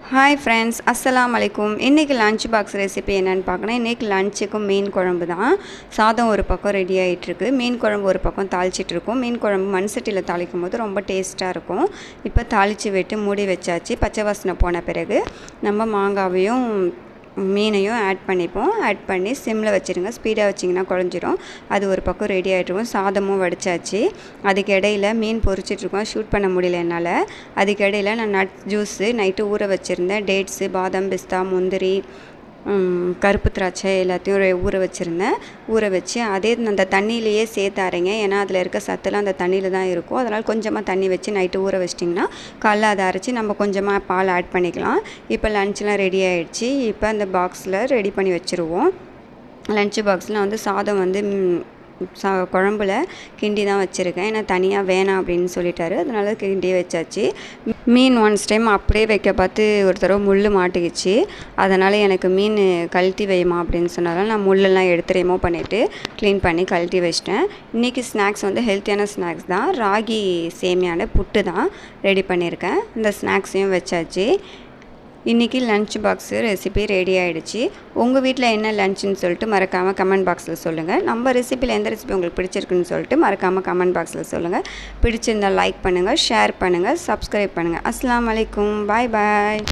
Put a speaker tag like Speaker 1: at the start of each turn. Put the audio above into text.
Speaker 1: hi friends अस्सलाम वालेकुम इनके लंच बॉक्स रेसिपी என்னன்னு பார்க்கணும் இன்னைக்கு லஞ்சுக்கு மீன் குழம்பு தான் சாதம் ஒரு பக்கம் ரெடி ஆயிட்டு இருக்கு மீன் குழம்பு ஒரு பக்கம் தாளிச்சிட்டு இருக்கோம் மீன் குழம்பு மண் சட்டில தாளிக்கும்போது ரொம்ப டேஸ்டா இருக்கும் இப்போ தாளிச்சி விட்டு மூடி வச்சாச்சு பச்சை வாசனை போன பிறகு நம்ம மாங்காவையும் மீனையும் ஆட் பண்ணிப்போம் ஆட் பண்ணி சிம்மில் வச்சுருங்க ஸ்பீடாக வச்சிங்கன்னா குழஞ்சிரும் அது ஒரு பக்கம் ரெடி ஆகிட்ருக்கும் சாதமும் வடிச்சாச்சு அதுக்கு இடையில் மீன் பொரிச்சிட்ருக்கோம் ஷூட் பண்ண முடியல என்னால் அதுக்கு இடையில் நான் நட் ஜூஸு நைட்டு ஊற வச்சுருந்தேன் டேட்ஸு பாதாம் பிஸ்தா முந்திரி கருப்பு திராட்சை எல்லாத்தையும் ஊற வச்சுருந்தேன் ஊற வச்சு அதே அந்த தண்ணியிலையே சேர்த்து அரைங்க ஏன்னா அதில் இருக்க சத்துலாம் அந்த தண்ணியில் தான் இருக்கும் அதனால் கொஞ்சமாக தண்ணி வச்சு நைட்டு ஊற வச்சிட்டிங்கன்னா காலைல அதை அரைச்சி நம்ம கொஞ்சமாக பால் ஆட் பண்ணிக்கலாம் இப்போ லன்ச்லாம் ரெடி ஆகிடுச்சு இப்போ அந்த பாக்ஸில் ரெடி பண்ணி வச்சுருவோம் லன்ச் பாக்ஸில் வந்து சாதம் வந்து குழம்புல கிண்டி தான் வச்சுருக்கேன் ஏன்னா தனியாக வேணாம் அப்படின்னு சொல்லிட்டாரு அதனால கிண்டி வச்சாச்சு மீன் ஒன்ஸ் டைம் அப்படியே வைக்க பார்த்து ஒரு தடவை முள் மாட்டிக்கிச்சு அதனால் எனக்கு மீன் கழட்டி வைமா அப்படின்னு சொன்னாலும் நான் முள்ளெல்லாம் எடுத்து ரிமூவ் பண்ணிவிட்டு க்ளீன் பண்ணி கழட்டி வச்சிட்டேன் இன்றைக்கி ஸ்நாக்ஸ் வந்து ஹெல்த்தியான ஸ்நாக்ஸ் தான் ராகி சேமியான புட்டு தான் ரெடி பண்ணியிருக்கேன் இந்த ஸ்நாக்ஸையும் வச்சாச்சு இன்றைக்கி லன்ச் பாக்ஸு ரெசிபி ரெடி ஆகிடுச்சு உங்கள் வீட்டில் என்ன லன்ச்சுன்னு சொல்லிட்டு மறக்காமல் கமெண்ட் பாக்ஸில் சொல்லுங்கள் நம்ம ரெசிப்பியில் எந்த ரெசிபி உங்களுக்கு பிடிச்சிருக்குன்னு சொல்லிட்டு மறக்காமல் கமெண்ட் பாக்ஸில் சொல்லுங்கள் பிடிச்சிருந்தால் லைக் பண்ணுங்கள் ஷேர் பண்ணுங்கள் சப்ஸ்கிரைப் பண்ணுங்கள் அஸ்ஸலாமு அலைக்கும் பாய் பாய்